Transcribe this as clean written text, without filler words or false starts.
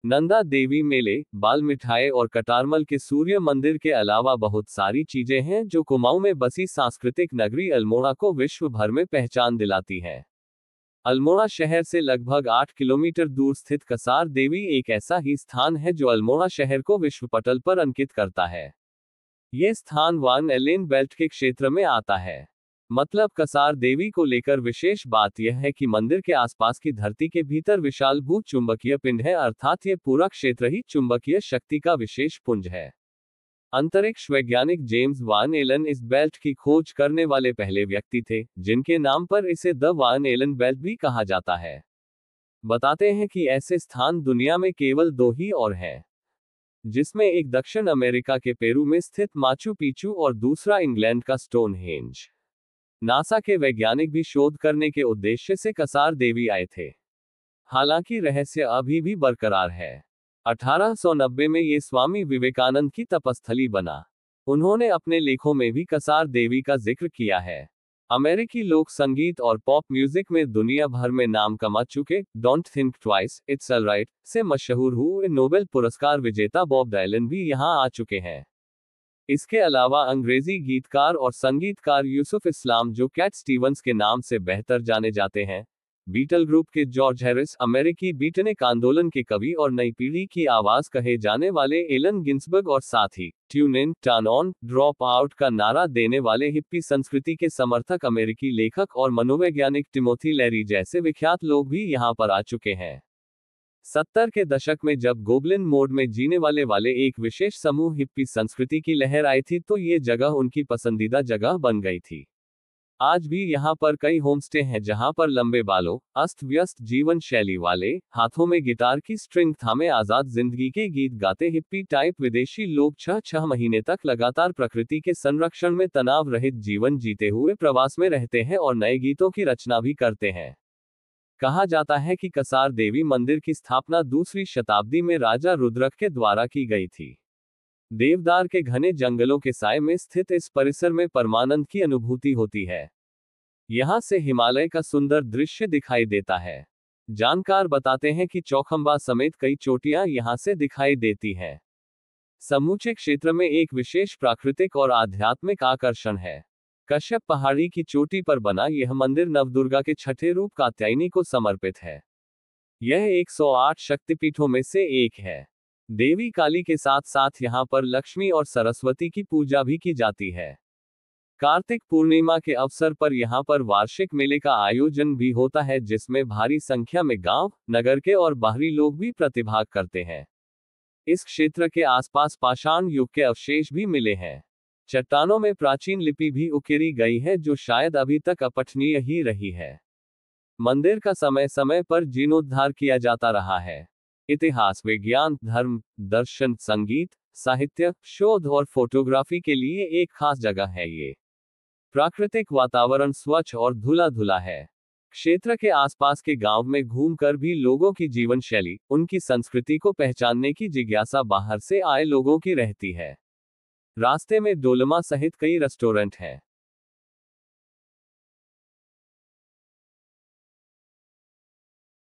नंदा देवी मेले, बाल मिठाई और कटारमल के सूर्य मंदिर के अलावा बहुत सारी चीजें हैं जो कुमाऊं में बसी सांस्कृतिक नगरी अल्मोड़ा को विश्व भर में पहचान दिलाती हैं। अल्मोड़ा शहर से लगभग 8 किलोमीटर दूर स्थित कसार देवी एक ऐसा ही स्थान है जो अल्मोड़ा शहर को विश्व पटल पर अंकित करता है। ये स्थान वान एलेन बेल्ट के क्षेत्र में आता है। मतलब कसार देवी को लेकर विशेष बात यह है कि मंदिर के आसपास की धरती के भीतर विशाल भू चुंबकीय पिंड है, अर्थात ये पूरा क्षेत्र ही चुंबकीय शक्ति का विशेष पुंज है। अंतरिक्ष वैज्ञानिक जेम्स वान एलन इस बेल्ट की खोज करने वाले पहले व्यक्ति थे, जिनके नाम पर इसे द वान एलन बेल्ट भी कहा जाता है। बताते हैं कि ऐसे स्थान दुनिया में केवल 2 ही और हैं, जिसमें एक दक्षिण अमेरिका के पेरू में स्थित माचू पिचू और दूसरा इंग्लैंड का स्टोनहेंज। नासा के वैज्ञानिक भी शोध करने के उद्देश्य से कसार देवी आए थे। हालांकि रहस्य अभी भी बरकरार है। 1890 में ये स्वामी विवेकानंद की तपस्थली बना। उन्होंने अपने लेखों में भी कसार देवी का जिक्र किया है। अमेरिकी लोक संगीत और पॉप म्यूजिक में दुनिया भर में नाम कमा चुके don't think twice its alright से मशहूर हुए नोबेल पुरस्कार विजेता बॉब डायलन भी यहां आ चुके हैं। इसके अलावा अंग्रेजी गीतकार और संगीतकार यूसुफ इस्लाम, जो कैट स्टीवंस के नाम से बेहतर जाने जाते हैं, बीटल ग्रुप के जॉर्ज हैरिस, अमेरिकी बीटनिक आंदोलन के कवि और नई पीढ़ी की आवाज कहे जाने वाले एलन गिन्सबर्ग, और साथ ही tune in, turn on, drop out का नारा देने वाले हिप्पी संस्कृति के समर्थक अमेरिकी लेखक और मनोवैज्ञानिक टिमोथी लेरी जैसे विख्यात लोग भी यहां पर आ चुके हैं। 70 के दशक में जब गोबलिन मोड में जीने वाले एक विशेष समूह हिप्पी संस्कृति की लहर आई थी, तो ये जगह उनकी पसंदीदा जगह बन गई थी। आज भी यहाँ पर कई होमस्टे हैं जहाँ पर लंबे बालों, अस्त व्यस्त जीवन शैली वाले, हाथों में गिटार की स्ट्रिंग थामे आजाद जिंदगी के गीत गाते हिप्पी टाइप विदेशी लोग 6 महीने तक लगातार प्रकृति के संरक्षण में तनाव रहित जीवन जीते हुए प्रवास में रहते हैं और नए गीतों की रचना भी करते हैं। कहा जाता है कि कसार देवी मंदिर की स्थापना 2वीं शताब्दी में राजा रुद्रक के द्वारा की गई थी। देवदार के घने जंगलों के साए में स्थित इस परिसर में परमानंद की अनुभूति होती है। यहां से हिमालय का सुंदर दृश्य दिखाई देता है। जानकार बताते हैं कि चौखंबा समेत कई चोटियां यहां से दिखाई देती हैं। समूचे क्षेत्र में एक विशेष प्राकृतिक और आध्यात्मिक आकर्षण है। कश्यप पहाड़ी की चोटी पर बना यह मंदिर नवदुर्गा के 6ठे रूप कात्यायनी को समर्पित है। यह 108 शक्तिपीठों में से एक है। देवी काली के साथ साथ यहाँ पर लक्ष्मी और सरस्वती की पूजा भी की जाती है। कार्तिक पूर्णिमा के अवसर पर यहाँ पर वार्षिक मेले का आयोजन भी होता है, जिसमें भारी संख्या में गांव, नगर के और बाहरी लोग भी प्रतिभाग करते हैं। इस क्षेत्र के आसपास पाषाण युग के अवशेष भी मिले हैं। चट्टानों में प्राचीन लिपि भी उकेरी गई है, जो शायद अभी तक अपठनीय ही रही है। मंदिर का समय समय पर जीर्णोद्धार किया जाता रहा है। इतिहास, विज्ञान, धर्म, दर्शन, संगीत, साहित्य, शोध और फोटोग्राफी के लिए एक खास जगह है ये। प्राकृतिक वातावरण स्वच्छ और धुला धुला है। क्षेत्र के आसपास के गांव में घूमकर भी लोगों की जीवन शैली, उनकी संस्कृति को पहचानने की जिज्ञासा बाहर से आए लोगों की रहती है। रास्ते में डोलमा सहित कई रेस्टोरेंट हैं।